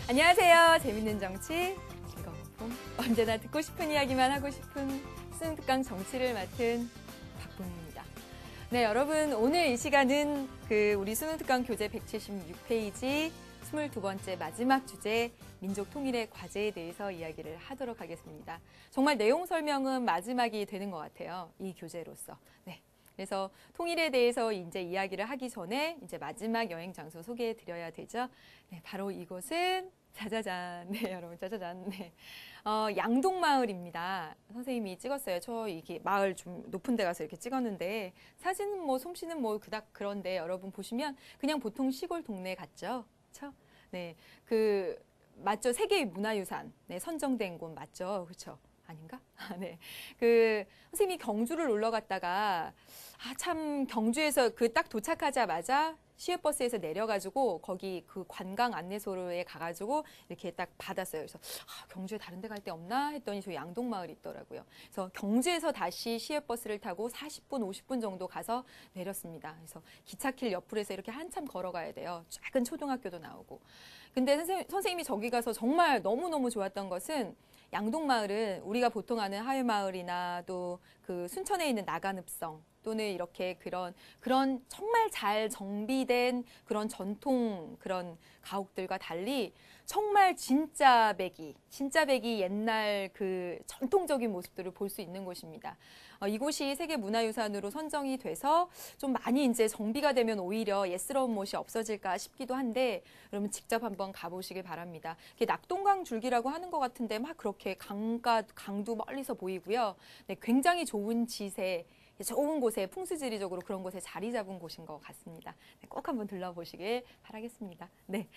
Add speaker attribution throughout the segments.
Speaker 1: 안녕하세요. 재밌는 정치, 즐거운 봄, 언제나 듣고 싶은 이야기만 하고 싶은 수능특강 정치를 맡은 박봉입니다. 네, 여러분 오늘 이 시간은 우리 수능특강 교재 176페이지 22번째 마지막 주제 민족 통일의 과제에 대해서 이야기를 하도록 하겠습니다. 정말 내용 설명은 마지막이 되는 것 같아요. 이 교재로서. 네. 그래서 통일에 대해서 이제 이야기를 하기 전에 이제 마지막 여행 장소 소개해 드려야 되죠. 네, 바로 이곳은 짜자잔. 네, 여러분 짜자잔. 네. 양동마을입니다. 선생님이 찍었어요. 저 이게 마을 좀 높은 데 가서 이렇게 찍었는데 사진은 뭐 솜씨는 뭐 그닥 그런데 여러분 보시면 그냥 보통 시골 동네 같죠? 그렇죠? 네. 맞죠? 세계 문화유산. 네, 선정된 곳 맞죠? 그렇죠? 아닌가? 네. 선생님이 경주를 놀러 갔다가, 참, 경주에서 딱 도착하자마자 시외버스에서 내려가지고, 거기 관광 안내소에 가가지고, 이렇게 딱 받았어요. 그래서, 경주에 다른 데 갈 데 없나? 했더니 저 양동마을이 있더라고요. 그래서 경주에서 다시 시외버스를 타고 40분, 50분 정도 가서 내렸습니다. 그래서 기찻길 옆으로 해서 이렇게 한참 걸어가야 돼요. 작은 초등학교도 나오고. 근데 선생님이 저기 가서 정말 너무너무 좋았던 것은, 양동마을은 우리가 보통 아는 하회마을이나 또 순천에 있는 나간읍성 또는 이렇게 그런 정말 잘 정비된 그런 전통 그런 가옥들과 달리 정말 진짜 배기 옛날 전통적인 모습들을 볼 수 있는 곳입니다. 이곳이 세계문화유산으로 선정이 돼서 좀 많이 이제 정비가 되면 오히려 옛스러운 못이 없어질까 싶기도 한데 여러분 직접 한번 가보시길 바랍니다. 이게 낙동강 줄기라고 하는 것 같은데 막 그렇게 강도 멀리서 보이고요. 네, 굉장히 좋은 좋은 곳에 풍수지리적으로 그런 곳에 자리 잡은 곳인 것 같습니다. 네, 꼭 한번 들러보시길 바라겠습니다. 네,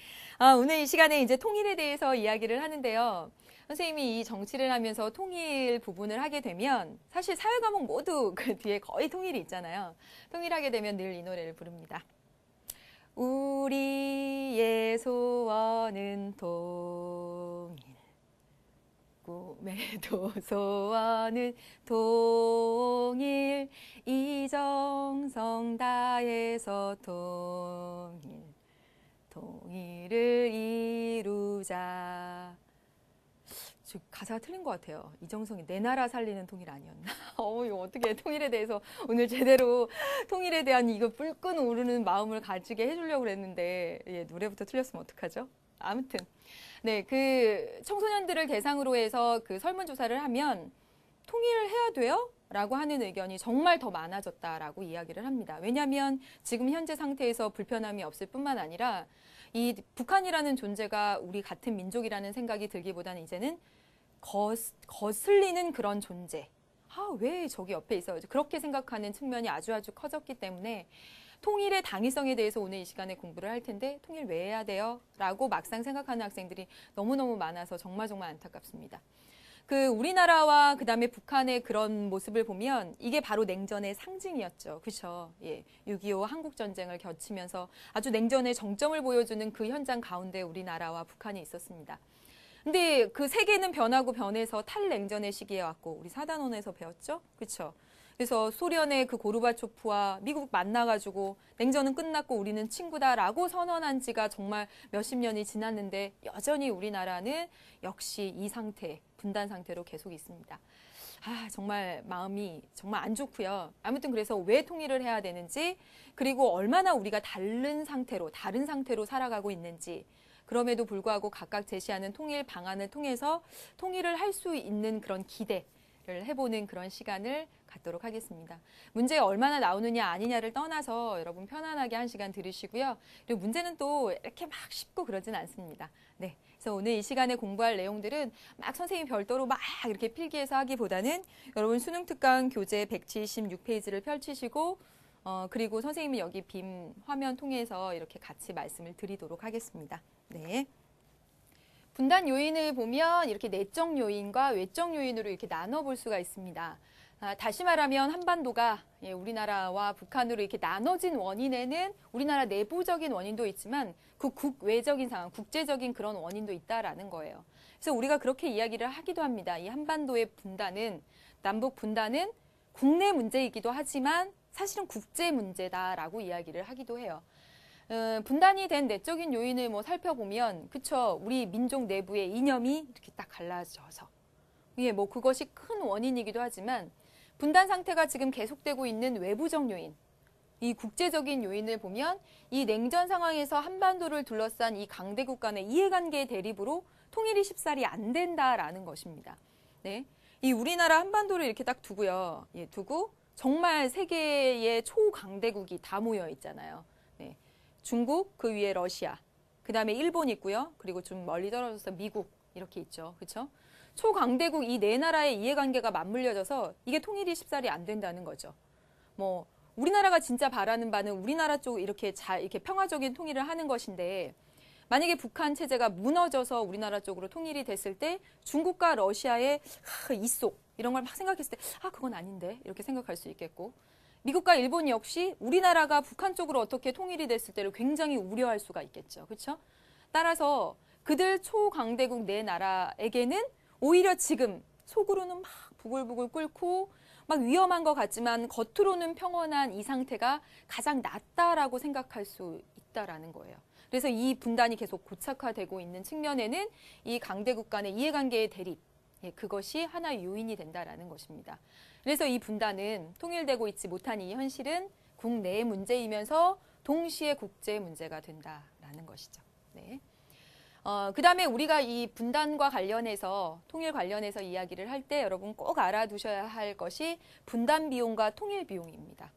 Speaker 1: 오늘 이 시간에 이제 통일에 대해서 이야기를 하는데요. 선생님이 이 정치를 하면서 통일 부분을 하게 되면 사실 사회 과목 모두 그 뒤에 거의 통일이 있잖아요. 통일하게 되면 늘 이 노래를 부릅니다. 우리의 소원은 통일. 꿈에도 소원은 통일, 이정성 다해서 통일을 이루자. 가사가 틀린 것 같아요. 이정성이 내 나라 살리는 통일 아니었나? 이거 어떻게 통일에 대해서 오늘 제대로 통일에 대한 이거 불끈 오르는 마음을 가지게 해주려고 그랬는데 노래부터 틀렸으면 어떡하죠? 아무튼 네, 청소년들을 대상으로 해서 설문조사를 하면 통일을 해야 돼요? 라고 하는 의견이 정말 더 많아졌다라고 이야기를 합니다. 왜냐하면 지금 현재 상태에서 불편함이 없을 뿐만 아니라 이 북한이라는 존재가 우리 같은 민족이라는 생각이 들기보다는 이제는 거슬리는 그런 존재. 왜 저기 옆에 있어요? 그렇게 생각하는 측면이 아주 커졌기 때문에 통일의 당위성에 대해서 오늘 이 시간에 공부를 할 텐데 통일 왜 해야 돼요? 라고 막상 생각하는 학생들이 너무너무 많아서 정말 안타깝습니다. 우리나라와 그다음에 북한의 그런 모습을 보면 이게 바로 냉전의 상징이었죠. 그렇죠? 예. 6.25 한국전쟁을 거치면서 아주 냉전의 정점을 보여주는 그 현장 가운데 우리나라와 북한이 있었습니다. 근데 세계는 변하고 변해서 탈냉전의 시기에 왔고 우리 사단원에서 배웠죠? 그렇죠? 그래서 소련의 고르바초프와 미국 만나가지고 냉전은 끝났고 우리는 친구다라고 선언한 지가 정말 몇십 년이 지났는데 여전히 우리나라는 역시 이 상태, 분단 상태로 계속 있습니다. 정말 마음이 정말 안 좋고요. 아무튼 그래서 왜 통일을 해야 되는지 그리고 얼마나 우리가 다른 상태로 살아가고 있는지 그럼에도 불구하고 각각 제시하는 통일 방안을 통해서 통일을 할 수 있는 그런 기대를 해보는 그런 시간을 갖도록 하겠습니다. 문제 얼마나 나오느냐 아니냐를 떠나서 여러분 편안하게 한 시간 들으시고요. 그리고 문제는 또 이렇게 막 쉽고 그러진 않습니다. 네, 그래서 오늘 이 시간에 공부할 내용들은 막 선생님 별도로 막 이렇게 필기해서 하기보다는 여러분 수능특강 교재 176페이지를 펼치시고 그리고 선생님이 여기 빔 화면 통해서 이렇게 같이 말씀을 드리도록 하겠습니다. 네. 분단 요인을 보면 이렇게 내적 요인과 외적 요인으로 이렇게 나눠볼 수가 있습니다. 다시 말하면 한반도가 우리나라와 북한으로 이렇게 나눠진 원인에는 우리나라 내부적인 원인도 있지만 국외적인 상황, 국제적인 그런 원인도 있다라는 거예요. 그래서 우리가 그렇게 이야기를 하기도 합니다. 이 한반도의 분단은, 남북 분단은 국내 문제이기도 하지만 사실은 국제 문제다라고 이야기를 하기도 해요. 분단이 된 내적인 요인을 뭐 살펴보면, 그쵸, 우리 민족 내부의 이념이 이렇게 딱 갈라져서, 예, 뭐 그것이 큰 원인이기도 하지만, 분단 상태가 지금 계속되고 있는 외부적 요인, 이 국제적인 요인을 보면 이 냉전 상황에서 한반도를 둘러싼 이 강대국 간의 이해관계의 대립으로 통일이 쉽사리 안 된다라는 것입니다. 네, 이 우리나라 한반도를 이렇게 딱 두고요. 예, 두고 정말 세계의 초강대국이 다 모여 있잖아요. 네, 중국, 그 위에 러시아, 그 다음에 일본 있고요. 그리고 좀 멀리 떨어져서 미국 이렇게 있죠. 그렇죠? 초강대국 이 네 나라의 이해관계가 맞물려져서 이게 통일이 쉽사리 안 된다는 거죠. 뭐 우리나라가 진짜 바라는 바는 우리나라 쪽 이렇게 이렇게 평화적인 통일을 하는 것인데, 만약에 북한 체제가 무너져서 우리나라 쪽으로 통일이 됐을 때 중국과 러시아의 이속 이런 걸 막 생각했을 때 그건 아닌데 이렇게 생각할 수 있겠고, 미국과 일본 역시 우리나라가 북한 쪽으로 어떻게 통일이 됐을 때를 굉장히 우려할 수가 있겠죠. 그렇죠? 따라서 그들 초강대국 네 나라에게는 오히려 지금 속으로는 막 부글부글 끓고 막 위험한 것 같지만 겉으로는 평온한 이 상태가 가장 낫다라고 생각할 수 있다라는 거예요. 그래서 이 분단이 계속 고착화되고 있는 측면에는 이 강대국 간의 이해관계의 대립, 그것이 하나의 요인이 된다라는 것입니다. 그래서 이 분단은 통일되고 있지 못한 이 현실은 국내의 문제이면서 동시에 국제 문제가 된다라는 것이죠. 네. 그 다음에 우리가 이 분단과 관련해서, 통일 관련해서 이야기를 할 때 여러분 꼭 알아두셔야 할 것이 분단 비용과 통일 비용입니다.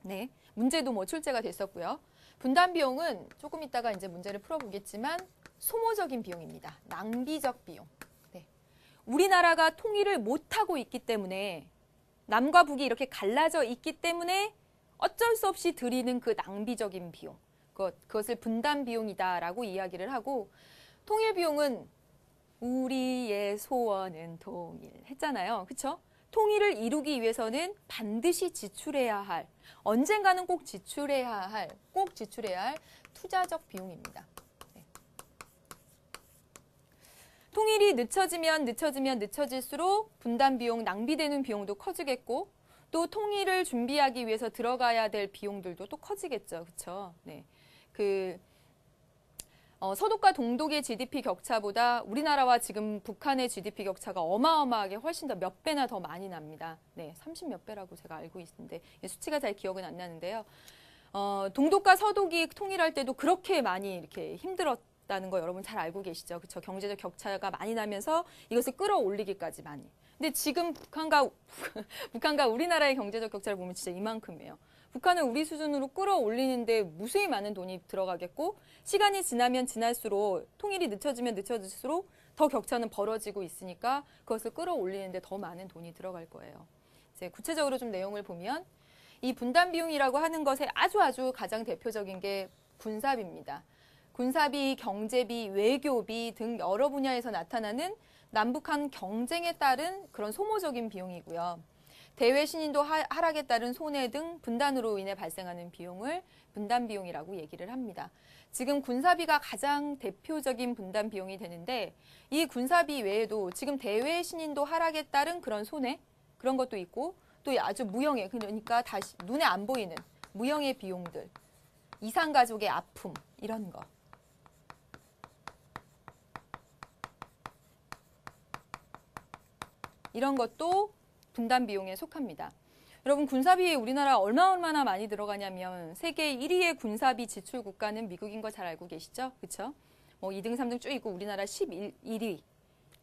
Speaker 1: 네. 문제도 뭐 출제가 됐었고요. 분단 비용은 조금 이따가 이제 문제를 풀어보겠지만 소모적인 비용입니다. 낭비적 비용. 네. 우리나라가 통일을 못하고 있기 때문에, 남과 북이 이렇게 갈라져 있기 때문에 어쩔 수 없이 들이는 그 낭비적인 비용. 그것을 분단 비용이다라고 이야기를 하고, 통일 비용은 우리의 소원은 통일 했잖아요. 그렇죠? 통일을 이루기 위해서는 반드시 지출해야 할, 언젠가는 꼭 지출해야 할 투자적 비용입니다. 네. 통일이 늦춰질수록 분단 비용, 낭비되는 비용도 커지겠고, 또 통일을 준비하기 위해서 들어가야 될 비용들도 또 커지겠죠. 그렇죠? 네. 서독과 동독의 GDP 격차보다 우리나라와 지금 북한의 GDP 격차가 어마어마하게 훨씬 더 몇 배나 더 많이 납니다. 네, 30몇 배라고 제가 알고 있는데 수치가 잘 기억은 안 나는데요. 동독과 서독이 통일할 때도 그렇게 많이 이렇게 힘들었다는 거 여러분 잘 알고 계시죠? 그렇죠? 경제적 격차가 많이 나면서 이것을 끌어올리기까지 많이. 근데 지금 북한과 우리나라의 경제적 격차를 보면 진짜 이만큼이에요. 북한은 우리 수준으로 끌어올리는데 무수히 많은 돈이 들어가겠고, 시간이 지나면 지날수록, 통일이 늦춰질수록 더 격차는 벌어지고 있으니까 그것을 끌어올리는데 더 많은 돈이 들어갈 거예요. 이제 구체적으로 좀 내용을 보면, 이 분단 비용이라고 하는 것의 아주 가장 대표적인 게 군사비입니다. 군사비, 경제비, 외교비 등 여러 분야에서 나타나는 남북한 경쟁에 따른 그런 소모적인 비용이고요. 대외 신인도 하락에 따른 손해 등 분단으로 인해 발생하는 비용을 분단 비용이라고 얘기를 합니다. 지금 군사비가 가장 대표적인 분단 비용이 되는데, 이 군사비 외에도 지금 대외 신인도 하락에 따른 그런 손해, 그런 것도 있고, 또 아주 무형의, 그러니까 다시 눈에 안 보이는 무형의 비용들, 이산가족의 아픔, 이런 거. 이런 것도 분단 비용에 속합니다. 여러분, 군사비에 우리나라 얼마나 많이 들어가냐면 세계 1위의 군사비 지출 국가는 미국인 거 잘 알고 계시죠? 그렇죠? 뭐 2등, 3등 쭉 있고 우리나라 11위.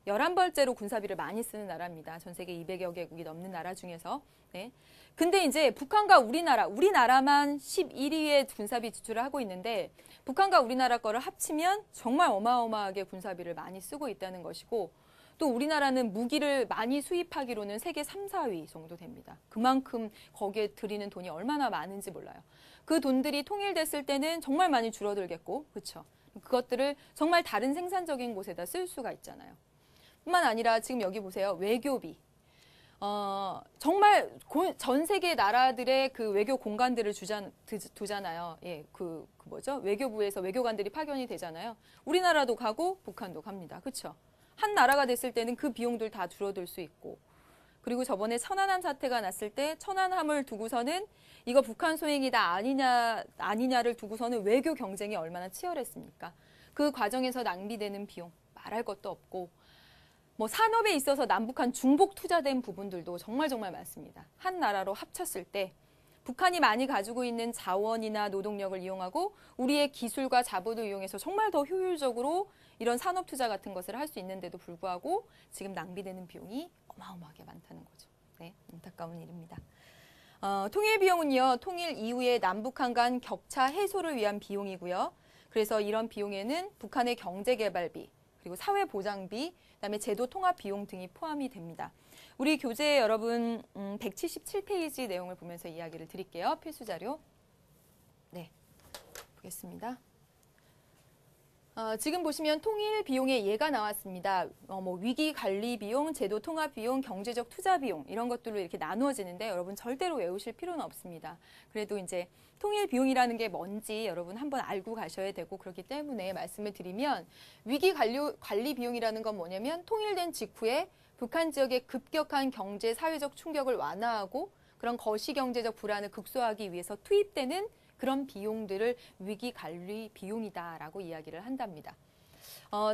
Speaker 1: 11번째로 군사비를 많이 쓰는 나라입니다. 전 세계 200여 개국이 넘는 나라 중에서. 네. 근데 이제 북한과 우리나라만 11위의 군사비 지출을 하고 있는데, 북한과 우리나라 거를 합치면 정말 어마어마하게 군사비를 많이 쓰고 있다는 것이고, 또 우리나라는 무기를 많이 수입하기로는 세계 3, 4위 정도 됩니다. 그만큼 거기에 들이는 돈이 얼마나 많은지 몰라요. 그 돈들이 통일됐을 때는 정말 많이 줄어들겠고, 그렇죠? 그것들을 정말 다른 생산적인 곳에다 쓸 수가 있잖아요. 뿐만 아니라 지금 여기 보세요. 외교비. 정말 전 세계 나라들의 그 외교 공간들을 두잖아요. 예, 외교부에서 외교관들이 파견이 되잖아요. 우리나라도 가고 북한도 갑니다. 그렇죠? 한 나라가 됐을 때는 그 비용들 다 줄어들 수 있고, 그리고 저번에 천안함 사태가 났을 때 천안함을 두고서는 이거 북한 소행이다 아니냐를 두고서는 외교 경쟁이 얼마나 치열했습니까? 그 과정에서 낭비되는 비용 말할 것도 없고 뭐 산업에 있어서 남북한 중복 투자된 부분들도 정말 많습니다. 한 나라로 합쳤을 때 북한이 많이 가지고 있는 자원이나 노동력을 이용하고 우리의 기술과 자본을 이용해서 정말 더 효율적으로 이런 산업 투자 같은 것을 할 수 있는데도 불구하고 지금 낭비되는 비용이 어마어마하게 많다는 거죠. 네, 안타까운 일입니다. 통일 비용은요, 통일 이후에 남북한 간 격차 해소를 위한 비용이고요. 그래서 이런 비용에는 북한의 경제개발비, 그리고 사회보장비, 그다음에 제도 통합 비용 등이 포함이 됩니다. 우리 교재 여러분 177페이지 내용을 보면서 이야기를 드릴게요. 필수 자료. 네, 보겠습니다. 지금 보시면 통일 비용의 예가 나왔습니다. 뭐 위기 관리 비용, 제도 통합 비용, 경제적 투자 비용 이런 것들로 이렇게 나누어지는데 여러분 절대로 외우실 필요는 없습니다. 그래도 이제 통일 비용이라는 게 뭔지 여러분 한번 알고 가셔야 되고 그렇기 때문에 말씀을 드리면 위기 관리 비용이라는 건 뭐냐면 통일된 직후에 북한 지역의 급격한 경제, 사회적 충격을 완화하고 그런 거시경제적 불안을 극소화하기 위해서 투입되는 그런 비용들을 위기 관리 비용이다라고 이야기를 한답니다.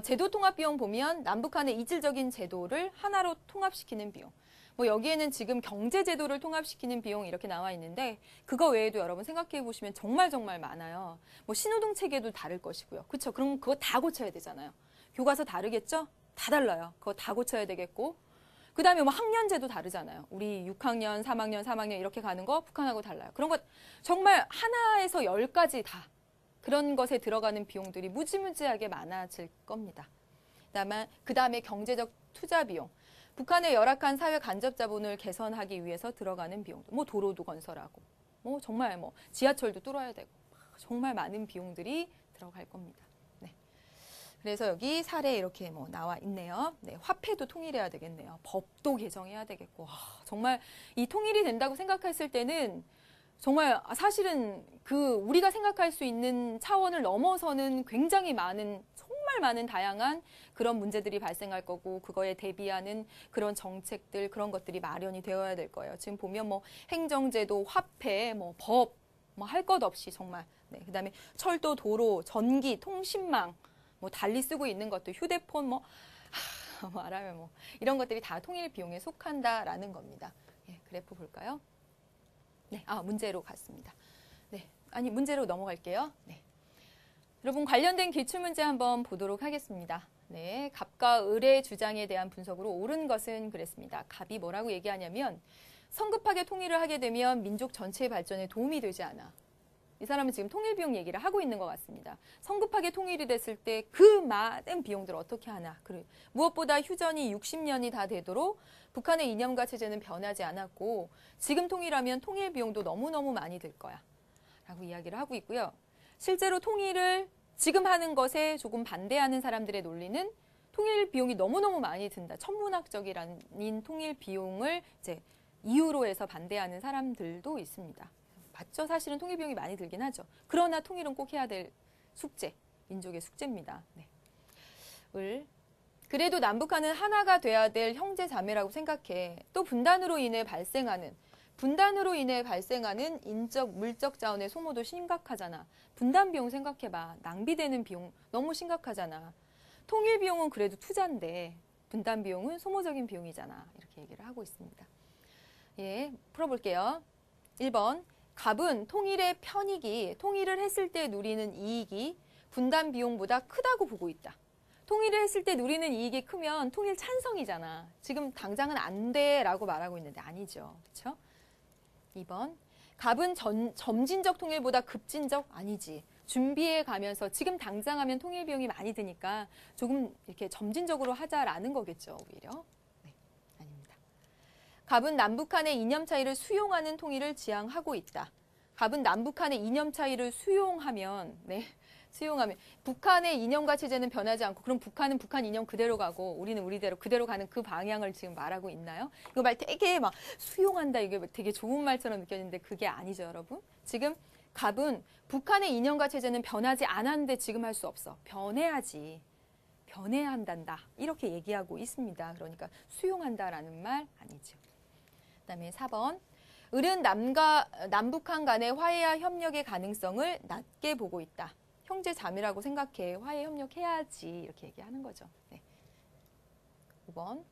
Speaker 1: 제도 통합 비용 보면 남북한의 이질적인 제도를 하나로 통합시키는 비용. 뭐 여기에는 지금 경제 제도를 통합시키는 비용 이렇게 나와 있는데 그거 외에도 여러분 생각해 보시면 정말 많아요. 뭐 신호등 체계도 다를 것이고요. 그렇죠? 그럼 그거 다 고쳐야 되잖아요. 교과서 다르겠죠? 다 달라요. 그거 다 고쳐야 되겠고. 그 다음에 뭐 학년제도 다르잖아요. 우리 6학년, 3학년 이렇게 가는 거 북한하고 달라요. 그런 것 정말 하나에서 10가지 다 그런 것에 들어가는 비용들이 무지무지하게 많아질 겁니다. 그 다음에 경제적 투자 비용. 북한의 열악한 사회 간접 자본을 개선하기 위해서 들어가는 비용도. 뭐 도로도 건설하고 뭐 정말 뭐 지하철도 뚫어야 되고 정말 많은 비용들이 들어갈 겁니다. 그래서 여기 사례 이렇게 뭐 나와 있네요. 네, 화폐도 통일해야 되겠네요. 법도 개정해야 되겠고. 정말 이 통일이 된다고 생각했을 때는 정말 사실은 그 우리가 생각할 수 있는 차원을 넘어서는 굉장히 정말 많은 다양한 그런 문제들이 발생할 거고 그거에 대비하는 그런 정책들 그런 것들이 마련이 되어야 될 거예요. 지금 보면 뭐 행정제도, 화폐, 뭐 법, 뭐 할 것 없이 정말. 네, 그다음에 철도, 도로, 전기, 통신망 뭐 달리 쓰고 있는 것도 휴대폰 말하면 뭐 이런 것들이 다 통일 비용에 속한다라는 겁니다. 예, 그래프 볼까요? 네, 문제로 갔습니다. 네, 문제로 넘어갈게요. 네. 여러분 관련된 기출문제 한번 보도록 하겠습니다. 네, 갑과 을의 주장에 대한 분석으로 옳은 것은 그랬습니다. 갑이 뭐라고 얘기하냐면 성급하게 통일을 하게 되면 민족 전체의 발전에 도움이 되지 않아. 이 사람은 지금 통일 비용 얘기를 하고 있는 것 같습니다. 성급하게 통일이 됐을 때 그 많은 비용들을 어떻게 하나. 그리고 무엇보다 휴전이 60년이 다 되도록 북한의 이념과 체제는 변하지 않았고 지금 통일하면 통일 비용도 너무너무 많이 들 거야. 라고 이야기를 하고 있고요. 실제로 통일을 지금 하는 것에 조금 반대하는 사람들의 논리는 통일 비용이 너무너무 많이 든다. 천문학적인 통일 비용을 이제 이유로 해서 반대하는 사람들도 있습니다. 맞죠? 사실은 통일 비용이 많이 들긴 하죠. 그러나 통일은 꼭 해야 될 숙제, 민족의 숙제입니다. 네. 그래도 남북한은 하나가 돼야 될 형제 자매라고 생각해. 또 분단으로 인해 발생하는 인적, 물적 자원의 소모도 심각하잖아. 분단 비용 생각해봐. 낭비되는 비용 너무 심각하잖아. 통일 비용은 그래도 투자인데 분단 비용은 소모적인 비용이잖아. 이렇게 얘기를 하고 있습니다. 예, 풀어볼게요. 1번. 갑은 통일의 편익이 통일을 했을 때 누리는 이익이 분단 비용보다 크다고 보고 있다. 통일을 했을 때 누리는 이익이 크면 통일 찬성이잖아. 지금 당장은 안 돼라고 말하고 있는데 아니죠. 그렇죠? 2번. 갑은 점진적 통일보다 급진적 아니지. 준비해 가면서 지금 당장 하면 통일 비용이 많이 드니까 조금 이렇게 점진적으로 하자라는 거겠죠. 오히려. 네, 아닙니다. 갑은 남북한의 이념 차이를 수용하는 통일을 지향하고 있다. 갑은 남북한의 이념 차이를 수용하면 북한의 이념과 체제는 변하지 않고 그럼 북한은 북한 이념 그대로 가고 우리는 우리대로 그대로 가는 그 방향을 지금 말하고 있나요? 이거 말 되게 막 수용한다 이게 되게 좋은 말처럼 느껴지는데 그게 아니죠, 여러분. 지금 갑은 북한의 이념과 체제는 변하지 않았는데 지금 할 수 없어. 변해야지. 변해야 한단다. 이렇게 얘기하고 있습니다. 그러니까 수용한다라는 말 아니죠. 그다음에 4번. 을은 남북한 간의 화해와 협력의 가능성을 낮게 보고 있다. 형제 자매라고 생각해. 화해 협력해야지. 이렇게 얘기하는 거죠. 네. 5번.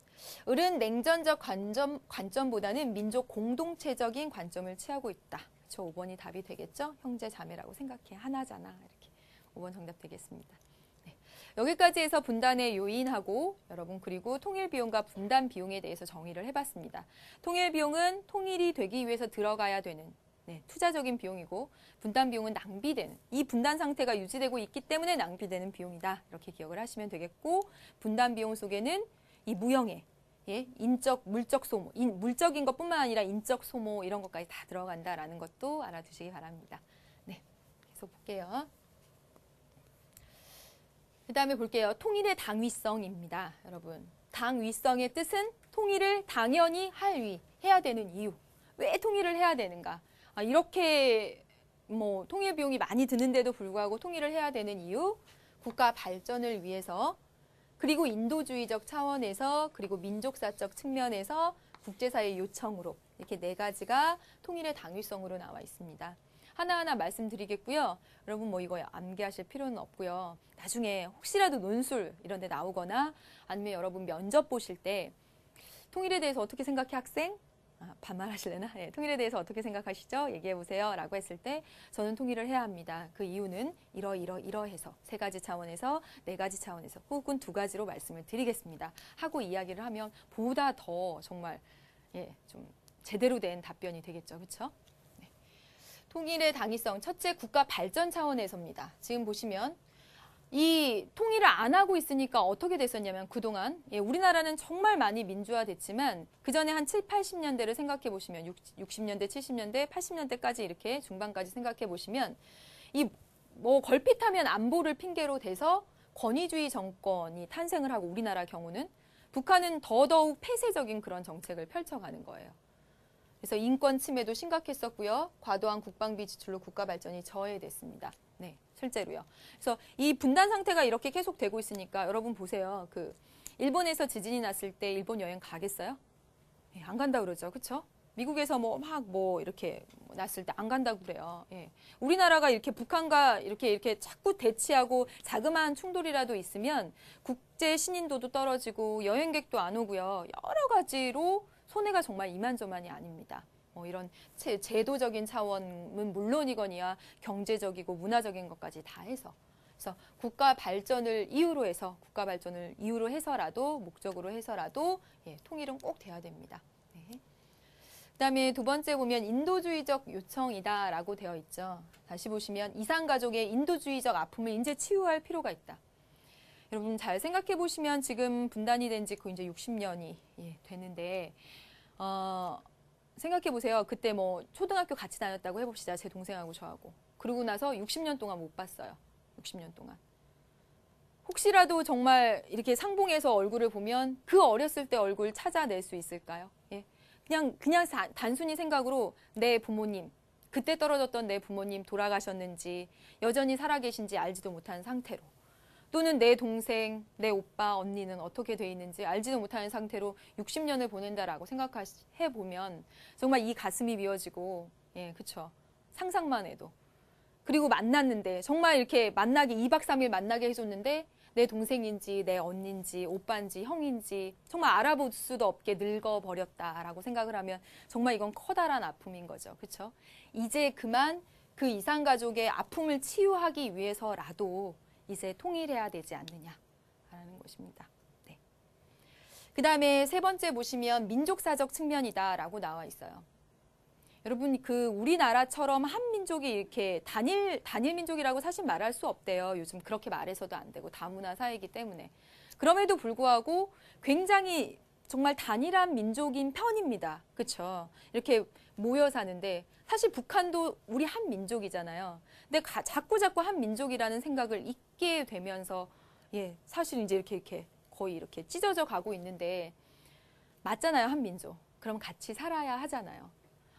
Speaker 1: 을은 냉전적 관점보다는 민족 공동체적인 관점을 취하고 있다. 저 5번이 답이 되겠죠? 형제 자매라고 생각해. 하나잖아. 이렇게 5번 정답 되겠습니다. 네. 여기까지 해서 분단의 요인하고 여러분 그리고 통일 비용과 분단 비용에 대해서 정의를 해봤습니다. 통일 비용은 통일이 되기 위해서 들어가야 되는 투자적인 비용이고 분단 비용은 낭비되는 이 분단 상태가 유지되고 있기 때문에 낭비되는 비용이다. 이렇게 기억을 하시면 되겠고 분단 비용 속에는 이 무형의 인적, 물적 소모, 물적인 것뿐만 아니라 인적 소모 이런 것까지 다 들어간다라는 것도 알아두시기 바랍니다. 네, 계속 볼게요. 그 다음에 볼게요. 통일의 당위성입니다. 여러분, 당위성의 뜻은 통일을 당연히 해야 되는 이유. 왜 통일을 해야 되는가? 이렇게 통일 비용이 많이 드는데도 불구하고 통일을 해야 되는 이유, 국가 발전을 위해서 그리고 인도주의적 차원에서 그리고 민족사적 측면에서 국제사회 요청으로 이렇게 4가지가 통일의 당위성으로 나와 있습니다. 하나하나 말씀드리겠고요. 여러분 이거 암기하실 필요는 없고요. 나중에 혹시라도 논술 이런 데 나오거나 아니면 여러분 면접 보실 때 통일에 대해서 어떻게 생각해 학생? 반말하실래나? 네, 통일에 대해서 어떻게 생각하시죠? 얘기해보세요. 라고 했을 때 저는 통일을 해야 합니다. 그 이유는 이러해서 3가지 차원에서 4가지 차원에서 혹은 2가지로 말씀을 드리겠습니다. 하고 이야기를 하면 보다 더 정말 좀 제대로 된 답변이 되겠죠. 그렇죠? 네. 통일의 당위성 첫째 국가 발전 차원에서입니다. 지금 보시면 이 통일을 안 하고 있으니까 어떻게 됐었냐면 그동안 우리나라는 정말 많이 민주화됐지만 그 전에 한 7, 80년대를 생각해 보시면 60년대, 70년대, 80년대까지 이렇게 중반까지 생각해 보시면 걸핏하면 안보를 핑계로 대서 권위주의 정권이 탄생을 하고 우리나라 경우는 북한은 더더욱 폐쇄적인 그런 정책을 펼쳐가는 거예요. 그래서 인권 침해도 심각했었고요. 과도한 국방비 지출로 국가 발전이 저해됐습니다. 네, 실제로요. 그래서 이 분단 상태가 이렇게 계속되고 있으니까 여러분 보세요. 일본에서 지진이 났을 때 일본 여행 가겠어요? 네, 안 간다 그러죠. 그렇죠? 미국에서 이렇게 났을 때 안 간다고 그래요. 예. 우리나라가 이렇게 북한과 이렇게 자꾸 대치하고 자그마한 충돌이라도 있으면 국제 신인도도 떨어지고 여행객도 안 오고요. 여러 가지로 손해가 정말 이만저만이 아닙니다. 이런 제도적인 차원은 물론이거니와 경제적이고 문화적인 것까지 다 해서 그래서 국가 발전을 이유로 해서라도 목적으로 해서라도 통일은 꼭 돼야 됩니다. 네. 그다음에 2번째 보면 인도주의적 요청이다라고 되어 있죠. 다시 보시면 이산가족의 인도주의적 아픔을 이제 치유할 필요가 있다. 여러분 잘 생각해 보시면 지금 분단이 된 지 거의 이제 60년이 됐는데 생각해 보세요. 그때 초등학교 같이 다녔다고 해봅시다. 제 동생하고 저하고. 그러고 나서 60년 동안 못 봤어요. 60년 동안. 혹시라도 정말 이렇게 상봉해서 얼굴을 보면 그 어렸을 때 얼굴 찾아낼 수 있을까요? 예. 그냥 단순히 생각으로 내 부모님, 그때 떨어졌던 내 부모님 돌아가셨는지 여전히 살아계신지 알지도 못한 상태로 또는 내 동생, 내 오빠, 언니는 어떻게 돼 있는지 알지도 못하는 상태로 60년을 보낸다라고 생각해 보면 정말 이 가슴이 미어지고, 그쵸. 상상만 해도. 그리고 만났는데 정말 이렇게 2박 3일 만나게 해줬는데 내 동생인지 내 언니인지 오빠인지 형인지 정말 알아볼 수도 없게 늙어버렸다라고 생각을 하면 정말 이건 커다란 아픔인 거죠. 그쵸. 이제 그만 그 이산가족의 아픔을 치유하기 위해서라도 이제 통일해야 되지 않느냐라는 것입니다. 네. 그 다음에 3번째 보시면 민족사적 측면이다라고 나와 있어요. 여러분 우리나라처럼 한 민족이 이렇게 단일 민족이라고 사실 말할 수 없대요. 요즘 그렇게 말해서도 안 되고 다문화 사회이기 때문에. 그럼에도 불구하고 굉장히 정말 단일한 민족인 편입니다. 그렇죠? 이렇게 모여 사는데 사실 북한도 우리 한 민족이잖아요. 근데 자꾸 한 민족이라는 생각을 잊게 되면서 사실 이제 이렇게 거의 이렇게 찢어져 가고 있는데 맞잖아요, 한 민족. 그럼 같이 살아야 하잖아요.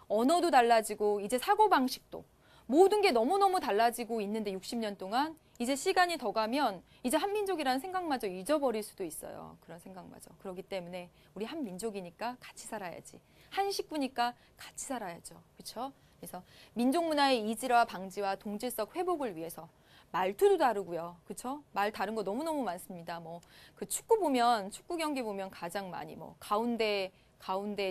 Speaker 1: 언어도 달라지고 이제 사고방식도 모든 게 너무너무 달라지고 있는데 60년 동안 이제 시간이 더 가면 이제 한민족이라는 생각마저 잊어버릴 수도 있어요. 그런 생각마저. 그렇기 때문에 우리 한민족이니까 같이 살아야지. 한 식구니까 같이 살아야죠. 그렇죠? 그래서 민족 문화의 이질화 방지와 동질적 회복을 위해서 말투도 다르고요. 그렇죠? 말 다른 거 너무너무 많습니다. 뭐 그 축구 경기 보면 가장 많이 뭐 가운데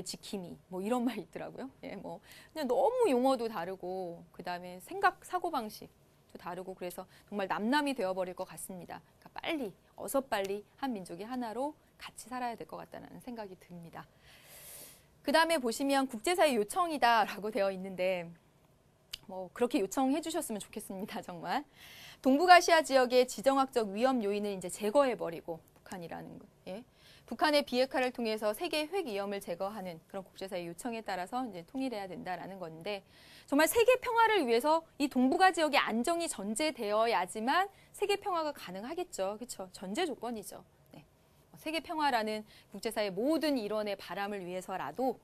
Speaker 1: 지킴이 뭐 이런 말 있더라고요. 예, 뭐 그냥 너무 용어도 다르고 그다음에 사고 방식도 다르고 그래서 정말 남남이 되어버릴 것 같습니다. 그러니까 어서 빨리 한 민족이 하나로 같이 살아야 될 것 같다는 생각이 듭니다. 그다음에 보시면 국제사회 요청이다라고 되어 있는데 뭐 그렇게 요청해 주셨으면 좋겠습니다. 정말. 동북아시아 지역의 지정학적 위험 요인을 이제 제거해버리고 북한이라는 것. 예. 북한의 비핵화를 통해서 세계 핵 위험을 제거하는 그런 국제사회 요청에 따라서 이제 통일해야 된다라는 건데 정말 세계 평화를 위해서 이 동북아 지역의 안정이 전제되어야지만 세계 평화가 가능하겠죠. 그렇죠? 전제 조건이죠. 네. 세계 평화라는 국제사회 모든 일원의 바람을 위해서라도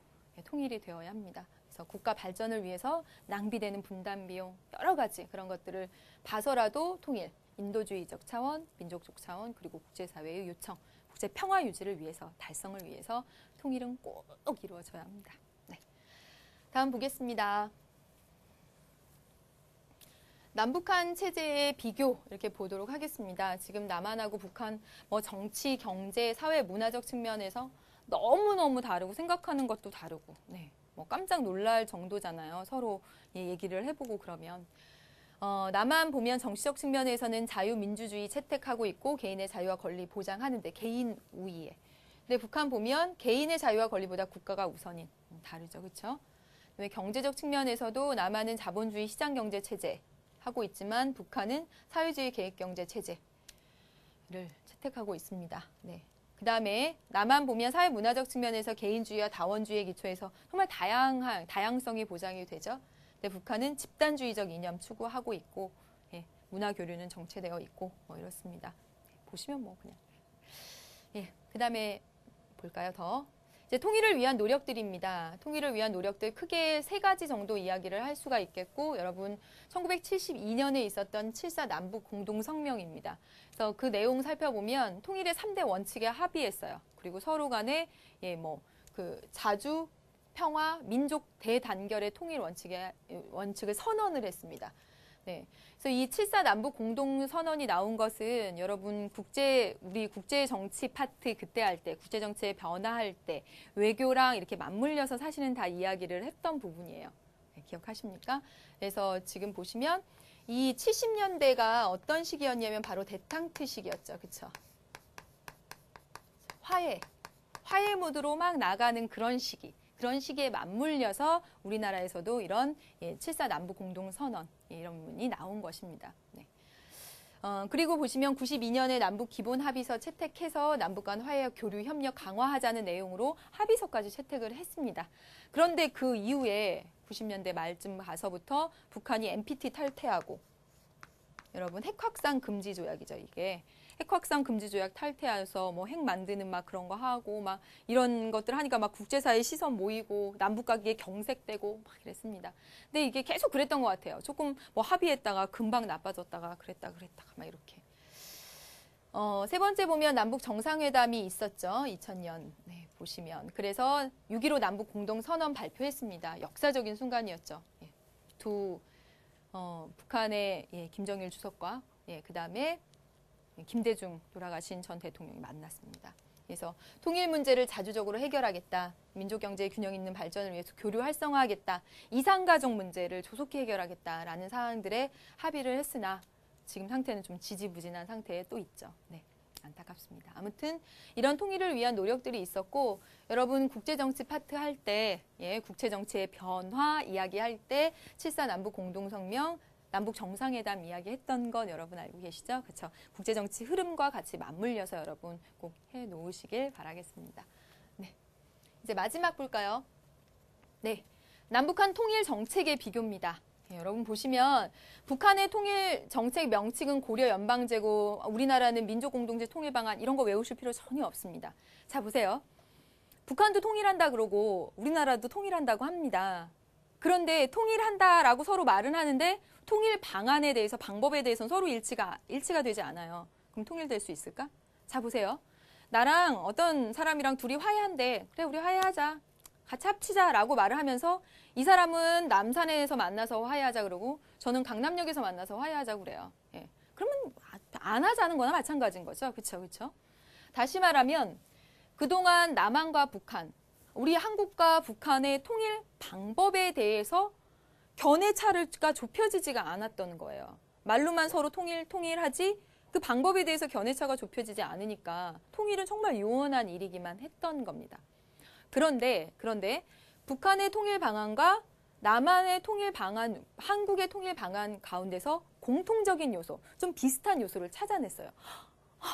Speaker 1: 통일이 되어야 합니다. 그래서 국가 발전을 위해서 낭비되는 분담 비용 여러 가지 그런 것들을 봐서라도 통일, 인도주의적 차원, 민족적 차원 그리고 국제사회의 요청 국제 평화 유지를 위해서 달성을 위해서 통일은 꼭 이루어져야 합니다. 네. 다음 보겠습니다. 남북한 체제의 비교 이렇게 보도록 하겠습니다. 지금 남한하고 북한 뭐 정치, 경제, 사회, 문화적 측면에서 너무너무 다르고 생각하는 것도 다르고 네. 뭐 깜짝 놀랄 정도잖아요. 서로 얘기를 해보고 그러면. 남한 보면 정치적 측면에서는 자유민주주의 채택하고 있고 개인의 자유와 권리 보장하는데 개인 우위에. 근데 북한 보면 개인의 자유와 권리보다 국가가 우선인. 다르죠. 그렇죠? 경제적 측면에서도 남한은 자본주의 시장경제 체제 하고 있지만 북한은 사회주의 계획경제 체제를 채택하고 있습니다. 네. 그다음에 남한 보면 사회문화적 측면에서 개인주의와 다원주의의 기초에서 정말 다양성이 보장이 되죠. 근데 북한은 집단주의적 이념 추구하고 있고 예, 문화 교류는 정체되어 있고 뭐 이렇습니다. 보시면 뭐 그냥 예, 그다음에 볼까요 더 이제 통일을 위한 노력들입니다. 통일을 위한 노력들 크게 세 가지 정도 이야기를 할 수가 있겠고 여러분 1972년에 있었던 7.4 남북 공동성명입니다. 그래서 그 내용 살펴보면 통일의 3대 원칙에 합의했어요. 그리고 서로 간에 예, 뭐 그 자주 평화, 민족 대단결의 통일 원칙을 선언을 했습니다. 네. 그래서 이 7.4 남북 공동선언이 나온 것은 여러분 우리 국제 정치 파트 그때 할 때, 국제 정치에 변화할 때, 외교랑 이렇게 맞물려서 사실은 다 이야기를 했던 부분이에요. 네, 기억하십니까? 그래서 지금 보시면 이 70년대가 어떤 시기였냐면 바로 데탕트 시기였죠. 그렇죠? 화해 모드로 막 나가는 그런 시기. 그런 시기에 맞물려서 우리나라에서도 이런 7.4 남북 공동선언 이런 문이 나온 것입니다. 네. 그리고 보시면 92년에 남북 기본 합의서 채택해서 남북 간 화해 교류 협력 강화하자는 내용으로 합의서까지 채택을 했습니다. 그런데 그 이후에 90년대 말쯤 가서부터 북한이 NPT 탈퇴하고 여러분 핵 확산 금지 조약이죠, 이게. 핵 확산 금지 조약 탈퇴해서 뭐 핵 만드는 막 그런 거 하고 막 이런 것들 하니까 막 국제사회 시선 모이고 남북 관계 경색되고 막 이랬습니다. 근데 이게 계속 그랬던 것 같아요. 조금 뭐 합의했다가 금방 나빠졌다가 그랬다가 막 이렇게. 세 번째 보면 남북 정상회담이 있었죠. 2000년 네, 보시면. 그래서 6.15 남북 공동선언 발표했습니다. 역사적인 순간이었죠. 예. 북한의 김정일 주석과 그다음에 김대중 돌아가신 전 대통령이 만났습니다. 그래서 통일 문제를 자주적으로 해결하겠다. 민족 경제의 균형 있는 발전을 위해서 교류 활성화하겠다. 이산가족 문제를 조속히 해결하겠다라는 사항들에 합의를 했으나 지금 상태는 좀 지지부진한 상태에 또 있죠. 네, 안타깝습니다. 아무튼 이런 통일을 위한 노력들이 있었고 여러분 국제정치 파트 할 때 국제정치의 변화 이야기할 때 7.4 남북 공동성명 남북 정상회담 이야기했던 건 여러분 알고 계시죠? 그렇죠? 국제정치 흐름과 같이 맞물려서 여러분 꼭 해놓으시길 바라겠습니다. 네, 이제 마지막 볼까요? 네, 남북한 통일 정책의 비교입니다. 네, 여러분 보시면 북한의 통일 정책 명칭은 고려 연방제고 우리나라는 민족공동체 통일방안 이런 거 외우실 필요 전혀 없습니다. 자 보세요. 북한도 통일한다 그러고 우리나라도 통일한다고 합니다. 그런데 통일한다라고 서로 말은 하는데 통일 방안에 대해서 방법에 대해서는 서로 일치가 되지 않아요. 그럼 통일될 수 있을까? 자, 보세요. 나랑 어떤 사람이랑 둘이 화해한대. 그래, 우리 화해하자. 같이 합치자라고 말을 하면서 이 사람은 남산에서 만나서 화해하자 그러고 저는 강남역에서 만나서 화해하자 그래요. 예. 그러면 안 하자는 거나 마찬가지인 거죠. 그렇죠? 그렇죠? 다시 말하면 그동안 남한과 북한, 우리 한국과 북한의 통일 방법에 대해서 견해차가 좁혀지지가 않았던 거예요. 말로만 서로 통일하지 그 방법에 대해서 견해차가 좁혀지지 않으니까 통일은 정말 요원한 일이기만 했던 겁니다. 그런데 북한의 통일 방안과 남한의 통일 방안, 한국의 통일 방안 가운데서 공통적인 요소, 좀 비슷한 요소를 찾아냈어요.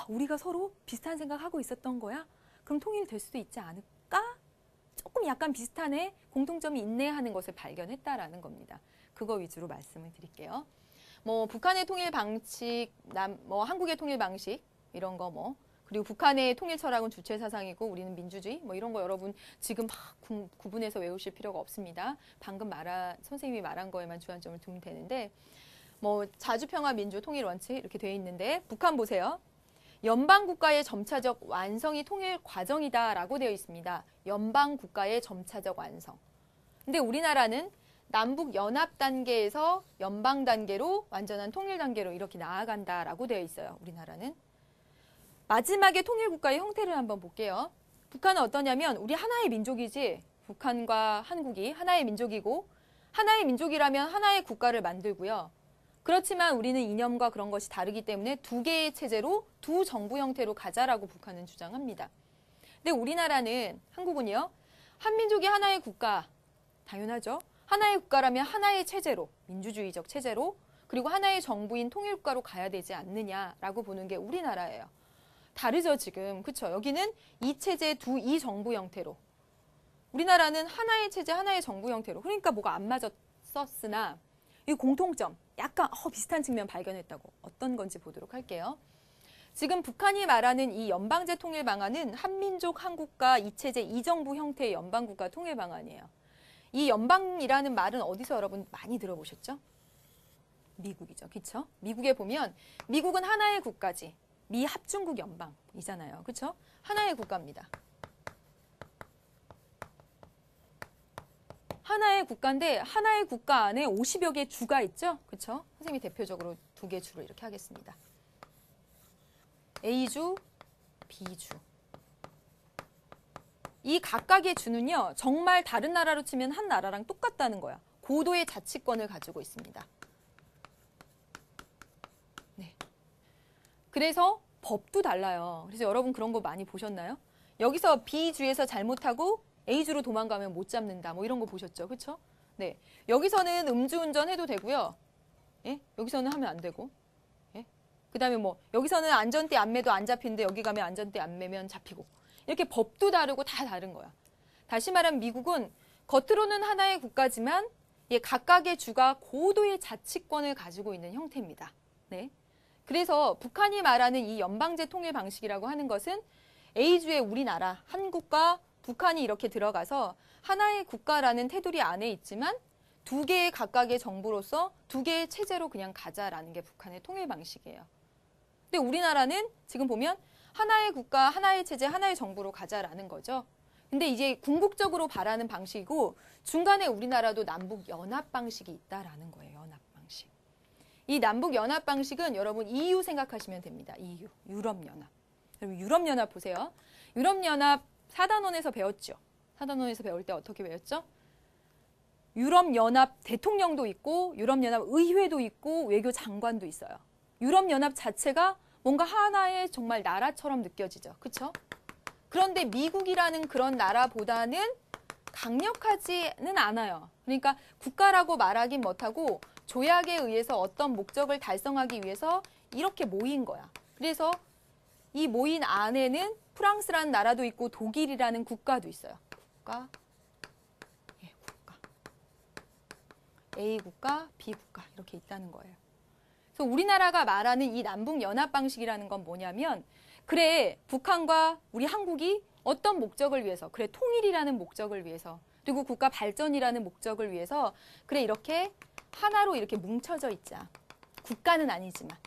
Speaker 1: 우리가 서로 비슷한 생각하고 있었던 거야? 그럼 통일될 수도 있지 않을까? 조금 약간 비슷하네, 공통점이 있네 하는 것을 발견했다라는 겁니다. 그거 위주로 말씀을 드릴게요. 뭐 북한의 통일 방식, 한국의 통일 방식 이런 거 그리고 북한의 통일 철학은 주체 사상이고 우리는 민주주의 이런 거 여러분 지금 막 구분해서 외우실 필요가 없습니다. 방금 선생님이 말한 거에만 주안점을 두면 되는데 자주평화 민주 통일 원칙 이렇게 돼 있는데 북한 보세요. 연방 국가의 점차적 완성이 통일 과정이다라고 되어 있습니다. 연방 국가의 점차적 완성. 근데 우리나라는 남북 연합 단계에서 연방 단계로 완전한 통일 단계로 이렇게 나아간다라고 되어 있어요. 우리나라는. 마지막에 통일 국가의 형태를 한번 볼게요. 북한은 어떠냐면 우리 하나의 민족이지. 북한과 한국이 하나의 민족이고 하나의 민족이라면 하나의 국가를 만들고요. 그렇지만 우리는 이념과 그런 것이 다르기 때문에 두 개의 체제로 두 정부 형태로 가자라고 북한은 주장합니다. 근데 우리나라는 한국은요. 한민족이 하나의 국가 당연하죠. 하나의 국가라면 하나의 체제로 민주주의적 체제로 그리고 하나의 정부인 통일국가로 가야 되지 않느냐라고 보는 게 우리나라예요. 다르죠 지금. 그렇죠? 여기는 이 체제 이 정부 형태로 우리나라는 하나의 체제 하나의 정부 형태로 그러니까 뭐가 안 맞았었으나 이 공통점 약간 비슷한 측면 발견했다고. 어떤 건지 보도록 할게요. 지금 북한이 말하는 이 연방제 통일 방안은 한민족 한국가 이체제 이정부 형태의 연방국가 통일 방안이에요. 이 연방이라는 말은 어디서 여러분 많이 들어보셨죠? 미국이죠. 그렇죠? 미국에 보면 미국은 하나의 국가지. 미 합중국 연방이잖아요. 그렇죠? 하나의 국가입니다. 하나의 국가인데 하나의 국가 안에 50여 개의 주가 있죠? 그렇죠? 선생님이 대표적으로 두 개의 주를 이렇게 하겠습니다. A주, B주. 이 각각의 주는요. 정말 다른 나라로 치면 한 나라랑 똑같다는 거야. 고도의 자치권을 가지고 있습니다. 네. 그래서 법도 달라요. 그래서 여러분 그런 거 많이 보셨나요? 여기서 B주에서 잘못하고 A주로 도망가면 못 잡는다. 이런 거 보셨죠? 그렇죠? 네. 여기서는 음주운전 해도 되고요. 예? 여기서는 하면 안 되고. 예? 그다음에 여기서는 안전띠 안 매도 안 잡히는데 여기 가면 안전띠 안 매면 잡히고. 이렇게 법도 다르고 다 다른 거야. 다시 말하면 미국은 겉으로는 하나의 국가지만 각각의 주가 고도의 자치권을 가지고 있는 형태입니다. 네. 그래서 북한이 말하는 이 연방제 통일 방식이라고 하는 것은 A주의 우리나라, 한국과 북한이 이렇게 들어가서 하나의 국가라는 테두리 안에 있지만 두 개의 각각의 정부로서 두 개의 체제로 그냥 가자라는 게 북한의 통일 방식이에요. 근데 우리나라는 지금 보면 하나의 국가, 하나의 체제, 하나의 정부로 가자라는 거죠. 근데 이제 궁극적으로 바라는 방식이고 중간에 우리나라도 남북 연합 방식이 있다라는 거예요. 연합 방식. 이 남북 연합 방식은 여러분 EU 생각하시면 됩니다. EU, 유럽 연합. 여러분 유럽 연합 보세요. 유럽 연합 4단원에서 배웠죠. 4단원에서 배울 때 어떻게 배웠죠? 유럽연합 대통령도 있고 유럽연합 의회도 있고 외교장관도 있어요. 유럽연합 자체가 뭔가 하나의 정말 나라처럼 느껴지죠. 그렇죠? 그런데 미국이라는 그런 나라보다는 강력하지는 않아요. 그러니까 국가라고 말하긴 못하고 조약에 의해서 어떤 목적을 달성하기 위해서 이렇게 모인 거야. 그래서 이 모인 안에는 프랑스라는 나라도 있고 독일이라는 국가도 있어요. 국가, 국가. A 국가, B 국가 이렇게 있다는 거예요. 그래서 우리나라가 말하는 이 남북 연합 방식이라는 건 뭐냐면 그래 북한과 우리 한국이 어떤 목적을 위해서 그래 통일이라는 목적을 위해서 그리고 국가 발전이라는 목적을 위해서 그래 이렇게 하나로 이렇게 뭉쳐져 있자. 국가는 아니지만.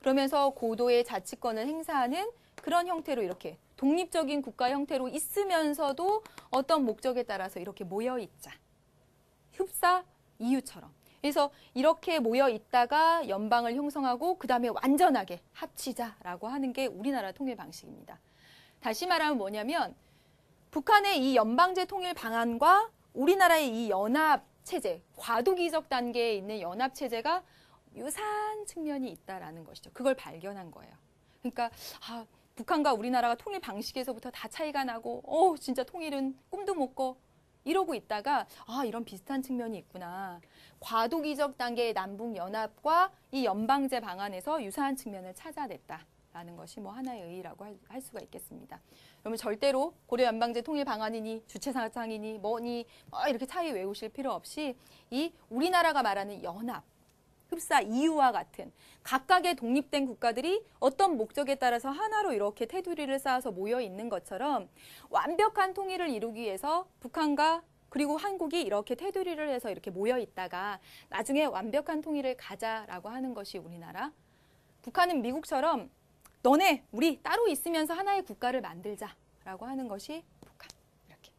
Speaker 1: 그러면서 고도의 자치권을 행사하는 그런 형태로 이렇게 독립적인 국가 형태로 있으면서도 어떤 목적에 따라서 이렇게 모여 있자. 흡사 EU처럼. 그래서 이렇게 모여 있다가 연방을 형성하고 그 다음에 완전하게 합치자라고 하는 게 우리나라 통일 방식입니다. 다시 말하면 뭐냐면 북한의 이 연방제 통일 방안과 우리나라의 이 연합체제, 과도기적 단계에 있는 연합체제가 유사한 측면이 있다라는 것이죠. 그걸 발견한 거예요. 그러니까 북한과 우리나라가 통일 방식에서부터 다 차이가 나고 진짜 통일은 꿈도 못 꿔. 이러고 있다가 이런 비슷한 측면이 있구나. 과도기적 단계의 남북연합과 이 연방제 방안에서 유사한 측면을 찾아냈다라는 것이 뭐 하나의 의의라고 할 수가 있겠습니다. 그러면 절대로 고려 연방제 통일 방안이니 주체사상이니 뭐니 이렇게 차이 외우실 필요 없이 이 우리나라가 말하는 연합, 흡사 EU와 같은 각각의 독립된 국가들이 어떤 목적에 따라서 하나로 이렇게 테두리를 쌓아서 모여 있는 것처럼 완벽한 통일을 이루기 위해서 북한과 그리고 한국이 이렇게 테두리를 해서 이렇게 모여 있다가 나중에 완벽한 통일을 가자라고 하는 것이 우리나라. 북한은 미국처럼 너네 우리 따로 있으면서 하나의 국가를 만들자라고 하는 것이 북한. 이렇게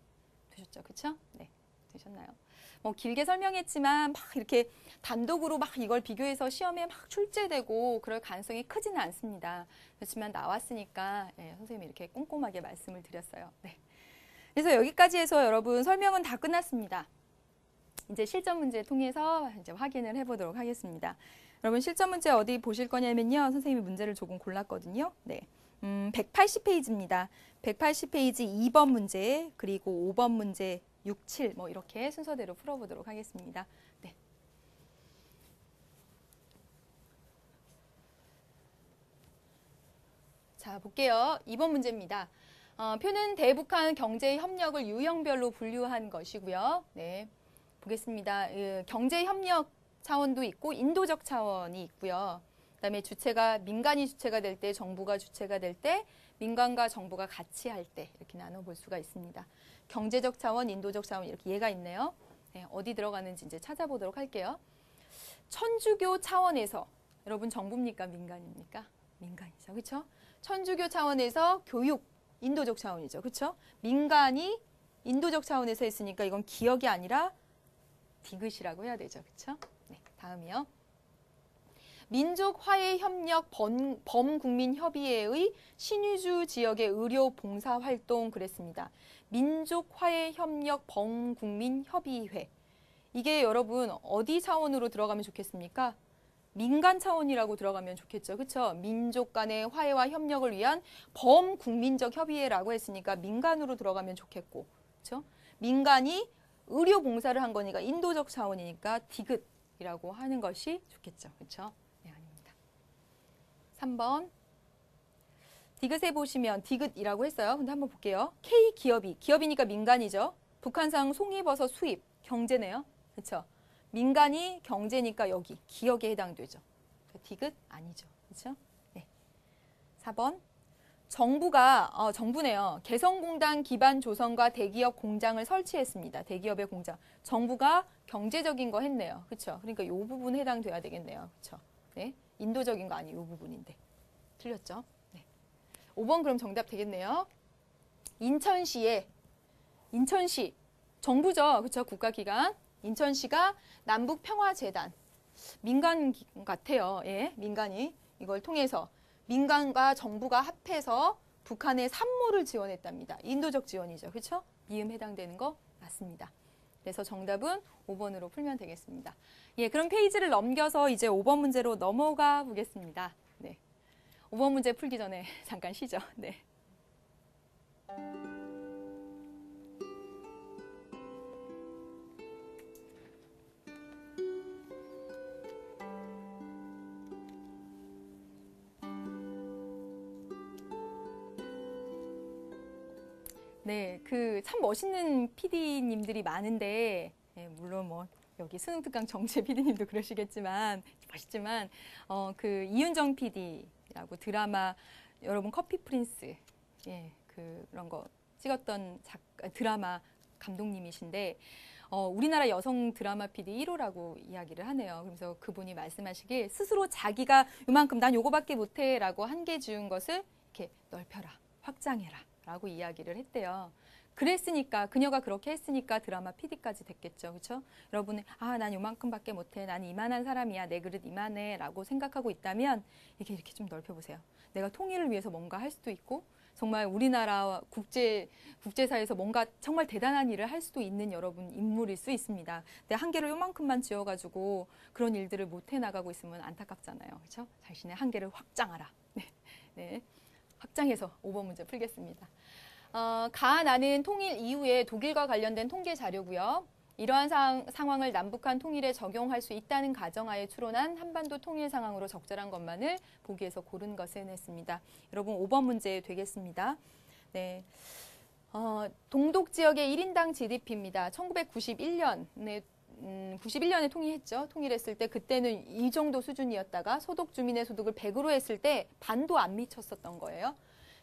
Speaker 1: 되셨죠, 그렇죠? 네, 되셨나요? 뭐 길게 설명했지만 막 이렇게 단독으로 막 이걸 비교해서 시험에 막 출제되고 그럴 가능성이 크지는 않습니다. 그렇지만 나왔으니까 선생님이 이렇게 꼼꼼하게 말씀을 드렸어요. 네. 그래서 여기까지 해서 여러분 설명은 다 끝났습니다. 이제 실전 문제 통해서 이제 확인을 해보도록 하겠습니다. 여러분 실전 문제 어디 보실 거냐면요. 선생님이 문제를 조금 골랐거든요. 네. 180페이지입니다. 180페이지 2번 문제 그리고 5번 문제 6, 7 뭐 이렇게 순서대로 풀어보도록 하겠습니다. 네. 자, 볼게요. 2번 문제입니다. 표는 대북한 경제협력을 유형별로 분류한 것이고요. 네, 보겠습니다. 경제협력 차원도 있고 인도적 차원이 있고요. 그다음에 주체가 민간이 주체가 될 때, 정부가 주체가 될 때, 민간과 정부가 같이 할 때 이렇게 나눠볼 수가 있습니다. 경제적 차원, 인도적 차원 이렇게 예가 있네요. 네, 어디 들어가는지 이제 찾아보도록 할게요. 천주교 차원에서 여러분 정부입니까? 민간입니까? 민간이죠. 그렇죠? 천주교 차원에서 교육, 인도적 차원이죠. 그렇죠? 민간이 인도적 차원에서 했으니까 이건 기역이 아니라 디귿이라고 해야 되죠. 그렇죠? 네, 다음이요. 민족화해협력 범국민협의회의 신의주 지역의 의료 봉사활동 그랬습니다. 민족화해협력 범국민협의회. 이게 여러분 어디 차원으로 들어가면 좋겠습니까? 민간 차원이라고 들어가면 좋겠죠. 그렇죠? 민족 간의 화해와 협력을 위한 범국민적 협의회라고 했으니까 민간으로 들어가면 좋겠고. 그렇죠? 민간이 의료 봉사를 한 거니까 인도적 차원이니까 디귿이라고 하는 것이 좋겠죠. 그렇죠? 3번. 디귿에 보시면 디귿이라고 했어요. 근데 한번 볼게요. K 기업이, 기업이니까 민간이죠. 북한산 송이버섯 수입, 경제네요. 그렇죠? 민간이 경제니까 여기 기역에 해당되죠. 디귿 아니죠. 그렇죠? 네. 4번. 정부네요. 개성공단 기반 조성과 대기업 공장을 설치했습니다. 대기업의 공장. 정부가 경제적인 거 했네요. 그렇죠? 그러니까 이 부분 해당돼야 되겠네요. 그렇죠? 네. 인도적인 거 아니에요. 이 부분인데. 틀렸죠? 네. 5번 그럼 정답 되겠네요. 인천시 정부죠. 그렇죠? 국가기관. 인천시가 남북평화재단 민간 같아요. 예, 민간이 이걸 통해서 민간과 정부가 합해서 북한의 산모를 지원했답니다. 인도적 지원이죠. 그렇죠? 미음 해당되는 거 맞습니다. 그래서 정답은 5번으로 풀면 되겠습니다. 예, 그럼 페이지를 넘겨서 이제 5번 문제로 넘어가 보겠습니다. 네. 5번 문제 풀기 전에 잠깐 쉬죠. 네. 네, 그 참 멋있는 PD님들이 많은데, 예, 물론 뭐 여기 수능특강 정재 PD님도 그러시겠지만 멋있지만, 그 이윤정 PD라고 드라마 여러분 커피 프린스, 예, 그런 거 찍었던 드라마 감독님이신데 우리나라 여성 드라마 PD 1호라고 이야기를 하네요. 그래서 그분이 말씀하시길 스스로 자기가 요만큼 난 요거밖에 못해 라고 한계 지은 것을 이렇게 넓혀라, 확장해라 라고 이야기를 했대요. 그랬으니까 그녀가 그렇게 했으니까 드라마 PD까지 됐겠죠. 그렇죠? 여러분은 난 요만큼밖에 못해. 난 이만한 사람이야. 내 그릇 이만해 라고 생각하고 있다면 이렇게 좀 넓혀보세요. 내가 통일을 위해서 뭔가 할 수도 있고 정말 우리나라 국제사회에서 뭔가 정말 대단한 일을 할 수도 있는 여러분 인물일 수 있습니다. 근데 한계를 요만큼만 지어가지고 그런 일들을 못 해나가고 있으면 안타깝잖아요. 그렇죠? 자신의 한계를 확장하라. 네. 확장해서 5번 문제 풀겠습니다. 가나는 통일 이후에 독일과 관련된 통계 자료고요. 이러한 상황을 남북한 통일에 적용할 수 있다는 가정하에 추론한 한반도 통일 상황으로 적절한 것만을 보기에서 고른 것은 했습니다. 여러분 5번 문제 되겠습니다. 네. 동독 지역의 1인당 GDP입니다. 1991년에 91년에 통일했죠. 통일했을 때 그때는 이 정도 수준이었다가 소득 주민의 소득을 100으로 했을 때 반도 안 미쳤었던 거예요.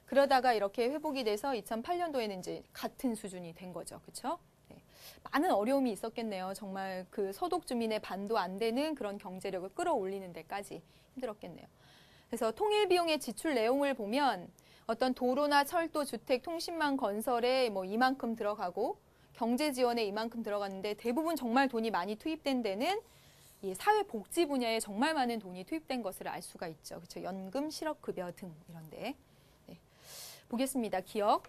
Speaker 1: 그러다가 이렇게 회복이 돼서 2008년도에는 이제 같은 수준이 된 거죠. 그렇죠? 네. 많은 어려움이 있었겠네요. 정말 그 소득 주민의 반도 안 되는 그런 경제력을 끌어올리는 데까지 힘들었겠네요. 그래서 통일 비용의 지출 내용을 보면 어떤 도로나 철도, 주택, 통신망 건설에 뭐 이만큼 들어가고 경제 지원에 이만큼 들어갔는데 대부분 정말 돈이 많이 투입된 데는 이 사회복지 분야에 정말 많은 돈이 투입된 것을 알 수가 있죠. 그렇죠? 연금, 실업급여 등 이런 데. 네. 보겠습니다. 기억.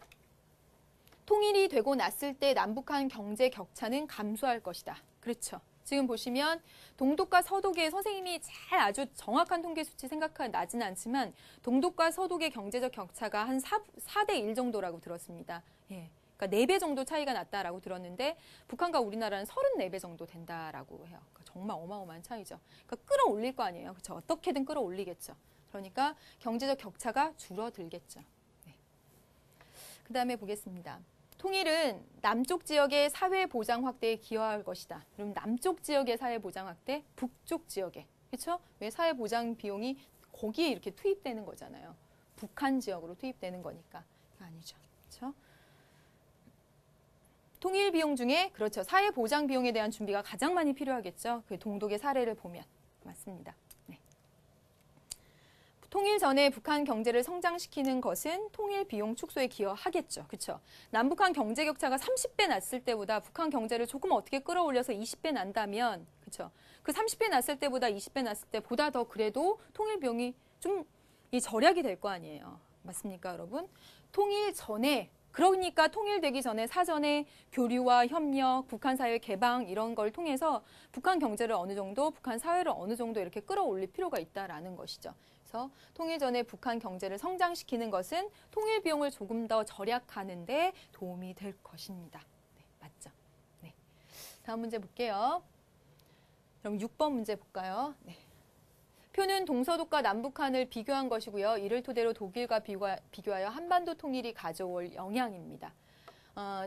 Speaker 1: 통일이 되고 났을 때 남북한 경제 격차는 감소할 것이다. 그렇죠. 지금 보시면 동독과 서독의 선생님이 잘 아주 정확한 통계 수치 나지는 않지만 동독과 서독의 경제적 격차가 한 4대 1 정도라고 들었습니다. 예. 그러니까 4배 정도 차이가 났다라고 들었는데 북한과 우리나라는 34배 정도 된다라고 해요. 그러니까 정말 어마어마한 차이죠. 그러니까 끌어올릴 거 아니에요. 그렇죠? 어떻게든 끌어올리겠죠. 그러니까 경제적 격차가 줄어들겠죠. 네. 그 다음에 보겠습니다. 통일은 남쪽 지역의 사회보장 확대에 기여할 것이다. 그럼 남쪽 지역의 사회보장 확대, 북쪽 지역에. 그렇죠? 왜 사회보장 비용이 거기에 이렇게 투입되는 거잖아요. 북한 지역으로 투입되는 거니까. 아니죠. 그렇죠? 통일 비용 중에 그렇죠. 사회보장 비용에 대한 준비가 가장 많이 필요하겠죠. 그 동독의 사례를 보면. 맞습니다. 네. 통일 전에 북한 경제를 성장시키는 것은 통일 비용 축소에 기여하겠죠. 그렇죠? 남북한 경제 격차가 30배 났을 때보다 북한 경제를 조금 어떻게 끌어올려서 20배 난다면 그렇죠? 그 30배 났을 때보다 20배 났을 때보다 더 그래도 통일 비용이 좀 절약이 될 거 아니에요. 맞습니까, 여러분? 통일 전에 그러니까 통일되기 전에 사전에 교류와 협력, 북한 사회 개방 이런 걸 통해서 북한 경제를 어느 정도, 북한 사회를 어느 정도 이렇게 끌어올릴 필요가 있다라는 것이죠. 그래서 통일 전에 북한 경제를 성장시키는 것은 통일 비용을 조금 더 절약하는 데 도움이 될 것입니다. 네, 맞죠? 네. 다음 문제 볼게요. 그럼 6번 문제 볼까요? 네. 표는 동서독과 남북한을 비교한 것이고요. 이를 토대로 독일과 비교하여 한반도 통일이 가져올 영향입니다.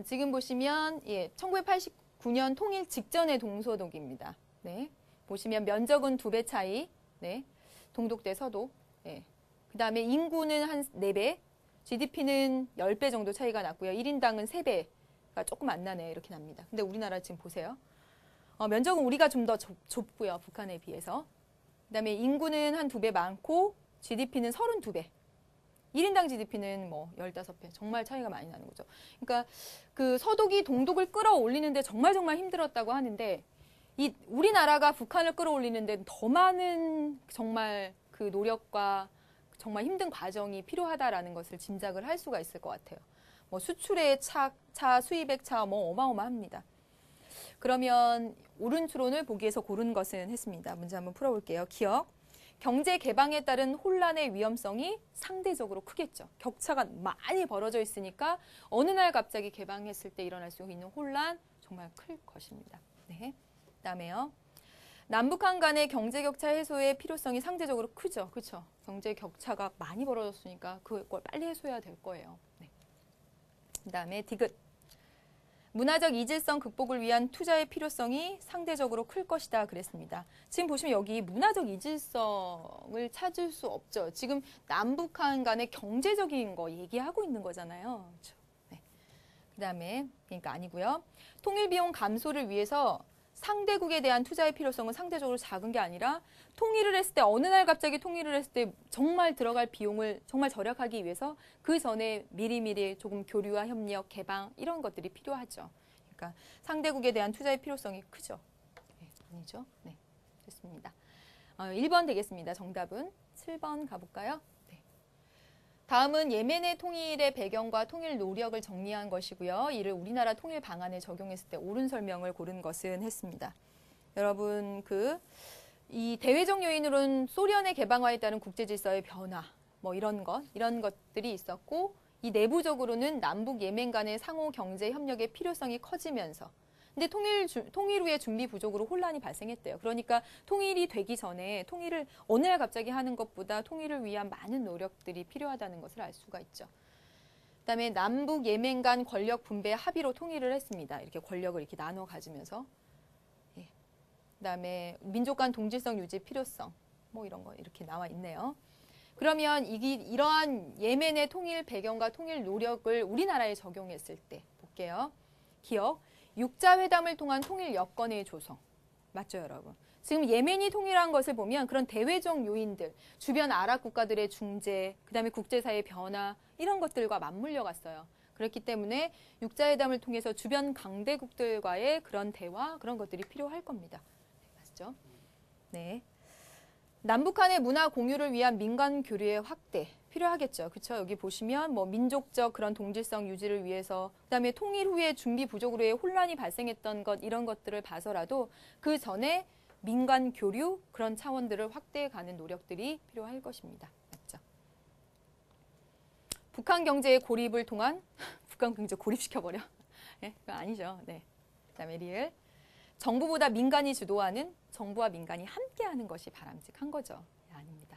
Speaker 1: 지금 보시면 1989년 통일 직전의 동서독입니다. 네. 보시면 면적은 2배 차이, 네. 동독 대 서독. 네. 그 다음에 인구는 한 4배, GDP는 10배 정도 차이가 났고요. 1인당은 3배가 조금 안 나네 이렇게 납니다. 근데 우리나라 지금 보세요. 면적은 우리가 좀 더 좁고요. 북한에 비해서. 그다음에 인구는 한 2배 많고 GDP는 32배. 1인당 GDP는 뭐 15배. 정말 차이가 많이 나는 거죠. 그러니까 그 서독이 동독을 끌어올리는데 정말 힘들었다고 하는데 이 우리나라가 북한을 끌어올리는데 더 많은 정말 그 노력과 정말 힘든 과정이 필요하다라는 것을 짐작을 할 수가 있을 것 같아요. 뭐 수출의 차, 수입의 차 뭐 어마어마합니다. 그러면 옳은 추론을 보기에서 고른 것은 했습니다. 문제 한번 풀어볼게요. 기억. 경제 개방에 따른 혼란의 위험성이 상대적으로 크겠죠. 격차가 많이 벌어져 있으니까 어느 날 갑자기 개방했을 때 일어날 수 있는 혼란 정말 클 것입니다. 네. 그다음에요. 남북한 간의 경제 격차 해소의 필요성이 상대적으로 크죠. 그렇죠? 경제 격차가 많이 벌어졌으니까 그걸 빨리 해소해야 될 거예요. 네. 그다음에 디귿. 문화적 이질성 극복을 위한 투자의 필요성이 상대적으로 클 것이다 그랬습니다. 지금 보시면 여기 문화적 이질성을 찾을 수 없죠. 지금 남북한 간의 경제적인 거 얘기하고 있는 거잖아요. 그렇죠? 네. 그다음에 그러니까 아니고요. 통일 비용 감소를 위해서 상대국에 대한 투자의 필요성은 상대적으로 작은 게 아니라 통일을 했을 때 어느 날 갑자기 통일을 했을 때 정말 들어갈 비용을 정말 절약하기 위해서 그 전에 미리미리 조금 교류와 협력, 개방 이런 것들이 필요하죠. 그러니까 상대국에 대한 투자의 필요성이 크죠. 네, 아니죠. 네, 됐습니다. 1번 되겠습니다. 정답은 7번 가볼까요? 네. 다음은 예멘의 통일의 배경과 통일 노력을 정리한 것이고요. 이를 우리나라 통일 방안에 적용했을 때 옳은 설명을 고른 것은 했습니다. 여러분 이 대외적 요인으로는 소련의 개방화에 따른 국제 질서의 변화 뭐 이런 것들이 있었고 이 내부적으로는 남북 예멘 간의 상호 경제 협력의 필요성이 커지면서 근데 통일 후에 준비 부족으로 혼란이 발생했대요. 그러니까 통일이 되기 전에 통일을 어느 날 갑자기 하는 것보다 통일을 위한 많은 노력들이 필요하다는 것을 알 수가 있죠. 그다음에 남북 예멘 간 권력 분배 합의로 통일을 했습니다. 이렇게 권력을 이렇게 나눠 가지면서. 예. 그다음에 민족 간 동질성 유지 필요성 뭐 이런 거 이렇게 나와 있네요. 그러면 이러한 예멘의 통일 배경과 통일 노력을 우리나라에 적용했을 때 볼게요. 기억. 육자회담을 통한 통일 여건의 조성. 맞죠, 여러분? 지금 예멘이 통일한 것을 보면 그런 대외적 요인들, 주변 아랍 국가들의 중재, 그다음에 국제사회의 변화 이런 것들과 맞물려 갔어요. 그렇기 때문에 육자회담을 통해서 주변 강대국들과의 그런 대화, 그런 것들이 필요할 겁니다. 맞죠? 네. 남북한의 문화 공유를 위한 민간 교류의 확대 필요하겠죠. 그렇죠? 여기 보시면 뭐 민족적 그런 동질성 유지를 위해서 그다음에 통일 후에 준비 부족으로의 혼란이 발생했던 것 이런 것들을 봐서라도 그 전에 민간 교류 그런 차원들을 확대해 가는 노력들이 필요할 것입니다. 맞죠? 북한 경제의 고립을 통한 북한 경제 고립시켜버려? 네, 그건 아니죠. 네. 그다음에 리을. 정부보다 민간이 주도하는 정부와 민간이 함께하는 것이 바람직한 거죠. 네, 아닙니다.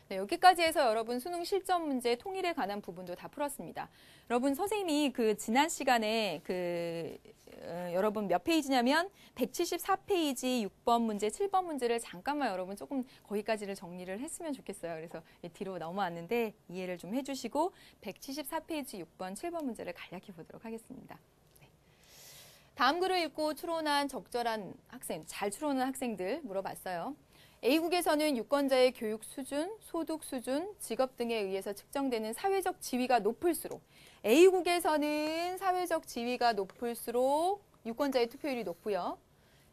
Speaker 1: 네, 여기까지 해서 여러분 수능 실전 문제 통일에 관한 부분도 다 풀었습니다. 여러분 선생님이 지난 시간에 여러분 몇 페이지냐면 174페이지 6번 문제, 7번 문제를 잠깐만 여러분 조금 거기까지를 정리를 했으면 좋겠어요. 그래서 뒤로 넘어왔는데 이해를 좀 해주시고 174페이지 6번, 7번 문제를 간략히 보도록 하겠습니다. 다음 글을 읽고 추론한 적절한 학생, 잘 추론한 학생들 물어봤어요. A국에서는 유권자의 교육 수준, 소득 수준, 직업 등에 의해서 측정되는 사회적 지위가 높을수록 A국에서는 사회적 지위가 높을수록 유권자의 투표율이 높고요.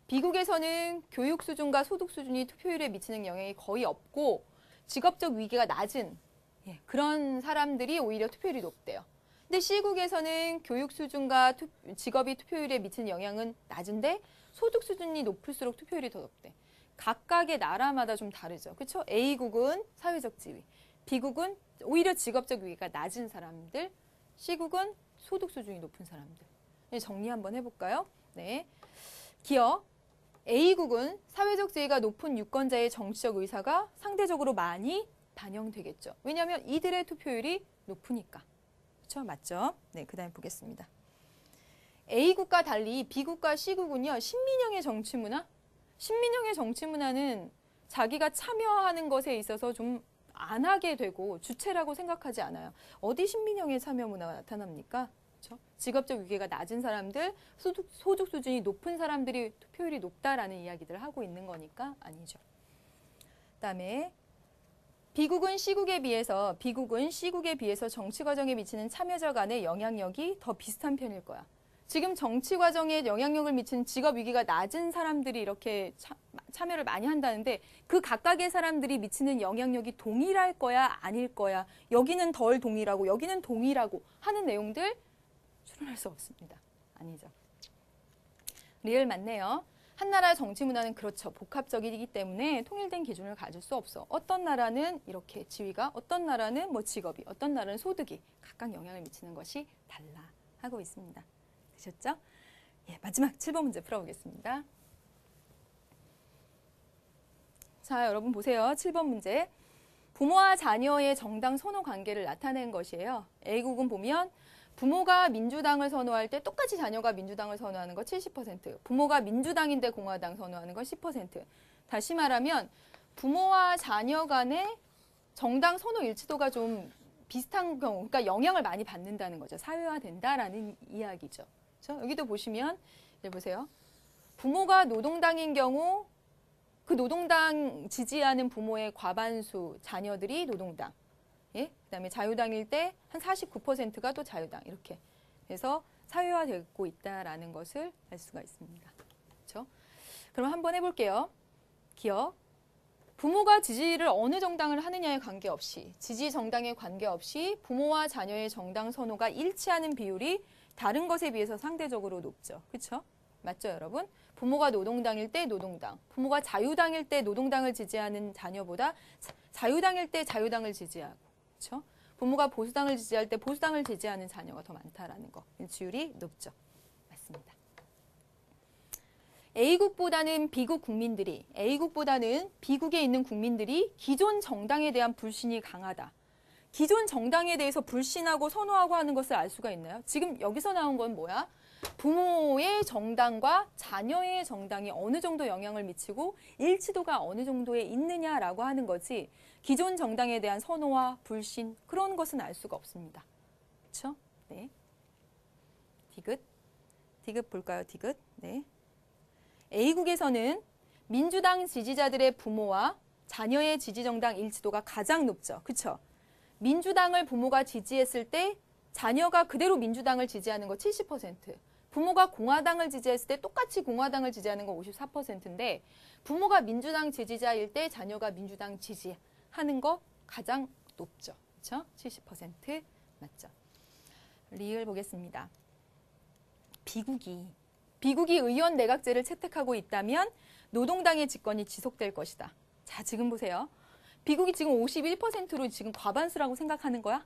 Speaker 1: B국에서는 교육 수준과 소득 수준이 투표율에 미치는 영향이 거의 없고 직업적 위계가 낮은 그런 사람들이 오히려 투표율이 높대요. 근데 C국에서는 교육 수준과 직업이 투표율에 미치는 영향은 낮은데 소득 수준이 높을수록 투표율이 더 높대. 각각의 나라마다 좀 다르죠. 그렇죠? A국은 사회적 지위, B국은 오히려 직업적 위계가 낮은 사람들, C국은 소득 수준이 높은 사람들. 정리 한번 해볼까요? 네. 기억. A국은 사회적 지위가 높은 유권자의 정치적 의사가 상대적으로 많이 반영되겠죠. 왜냐하면 이들의 투표율이 높으니까. 그렇죠? 맞죠? 네, 그 다음에 보겠습니다. A국과 달리 B국과 C국은요. 신민영의 정치 문화? 신민영의 정치 문화는 자기가 참여하는 것에 있어서 좀 안 하게 되고 주체라고 생각하지 않아요. 어디 신민영의 참여 문화가 나타납니까? 그렇죠? 직업적 위계가 낮은 사람들, 소득 수준이 높은 사람들이 투표율이 높다라는 이야기들을 하고 있는 거니까 아니죠. 그다음에 B국은 C국에 비해서 정치 과정에 미치는 참여자 간의 영향력이 더 비슷한 편일 거야. 지금 정치 과정에 영향력을 미치는 직업 위기가 낮은 사람들이 이렇게 참여를 많이 한다는데 그 각각의 사람들이 미치는 영향력이 동일할 거야, 아닐 거야. 여기는 덜 동일하고 여기는 동일하고 하는 내용들 추론할 수 없습니다. 아니죠. 리얼 맞네요. 한 나라의 정치 문화는 그렇죠. 복합적이기 때문에 통일된 기준을 가질 수 없어. 어떤 나라는 이렇게 지위가, 어떤 나라는 뭐 직업이, 어떤 나라는 소득이 각각 영향을 미치는 것이 달라 하고 있습니다. 되셨죠? 예, 마지막 7번 문제 풀어보겠습니다. 자, 여러분 보세요. 7번 문제. 부모와 자녀의 정당 선호 관계를 나타낸 것이에요. A국은 보면 부모가 민주당을 선호할 때 똑같이 자녀가 민주당을 선호하는 거 70%, 부모가 민주당인데 공화당 선호하는 거 10%. 다시 말하면 부모와 자녀 간의 정당 선호 일치도가 좀 비슷한 경우, 그러니까 영향을 많이 받는다는 거죠. 사회화된다라는 이야기죠. 그렇죠? 여기도 보시면 이제 보세요. 부모가 노동당인 경우 그 노동당 지지하는 부모의 과반수 자녀들이 노동당. 예? 그다음에 자유당일 때 한 49%가 또 자유당 이렇게. 그래서 사회화되고 있다라는 것을 알 수가 있습니다. 그렇죠? 그럼 한번 해볼게요. 기억. 부모가 지지를 어느 정당을 하느냐에 관계없이, 지지 정당에 관계없이 부모와 자녀의 정당 선호가 일치하는 비율이 다른 것에 비해서 상대적으로 높죠. 그렇죠? 맞죠, 여러분? 부모가 노동당일 때 노동당, 부모가 자유당일 때 노동당을 지지하는 자녀보다 자유당일 때 자유당을 지지하고, 그렇죠? 부모가 보수당을 지지할 때 보수당을 지지하는 자녀가 더 많다라는 거, 일치율이 높죠. 맞습니다. A국보다는 B국에 있는 국민들이 기존 정당에 대한 불신이 강하다. 기존 정당에 대해서 불신하고 선호하고 하는 것을 알 수가 있나요? 지금 여기서 나온 건 뭐야? 부모의 정당과 자녀의 정당이 어느 정도 영향을 미치고 일치도가 어느 정도에 있느냐라고 하는 거지, 기존 정당에 대한 선호와 불신, 그런 것은 알 수가 없습니다. 그렇죠? 네. 디귿 볼까요? 디귿. 네. A국에서는 민주당 지지자들의 부모와 자녀의 지지정당 일치도가 가장 높죠. 그렇죠? 민주당을 부모가 지지했을 때 자녀가 그대로 민주당을 지지하는 거 70%. 부모가 공화당을 지지했을 때 똑같이 공화당을 지지하는 거 54%인데 부모가 민주당 지지자일 때 자녀가 민주당 지지하는 거 가장 높죠. 그렇죠? 70% 맞죠? 리을 보겠습니다. 비국이 의원 내각제를 채택하고 있다면 노동당의 집권이 지속될 것이다. 자, 지금 보세요. 비국이 지금 51%로 지금 과반수라고 생각하는 거야?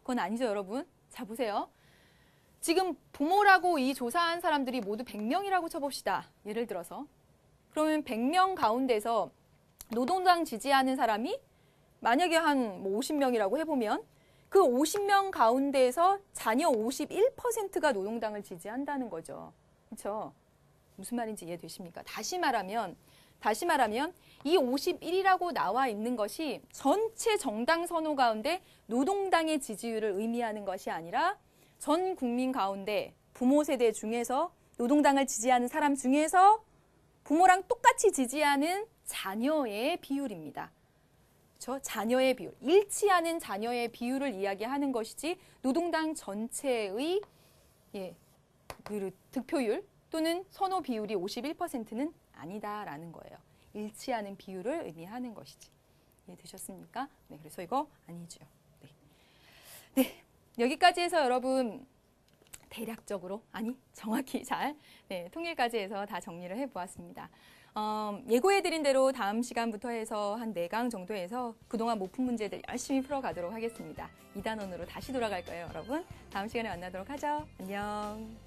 Speaker 1: 그건 아니죠, 여러분. 자, 보세요. 지금 부모라고 이 조사한 사람들이 모두 100명이라고 쳐봅시다. 예를 들어서. 그러면 100명 가운데서 노동당 지지하는 사람이 만약에 한 50명이라고 해보면 그 50명 가운데에서 자녀 51%가 노동당을 지지한다는 거죠. 그렇죠? 무슨 말인지 이해되십니까? 다시 말하면 이 51이라고 나와 있는 것이 전체 정당 선호 가운데 노동당의 지지율을 의미하는 것이 아니라 전 국민 가운데 부모 세대 중에서 노동당을 지지하는 사람 중에서 부모랑 똑같이 지지하는 자녀의 비율입니다. 그렇죠? 자녀의 비율, 일치하는 자녀의 비율을 이야기하는 것이지 노동당 전체의 그 득표율 또는 선호 비율이 51%는 아니다라는 거예요. 일치하는 비율을 의미하는 것이지. 이해되셨습니까? 네, 그래서 이거 아니죠. 네, 여기까지 해서 여러분 대략적으로, 정확히 잘 통일까지 해서 다 정리를 해보았습니다. 예고해드린 대로 다음 시간부터 해서 한 4강 정도 해서 그동안 못 푼 문제들 열심히 풀어가도록 하겠습니다. 2단원으로 다시 돌아갈 거예요, 여러분. 다음 시간에 만나도록 하죠. 안녕.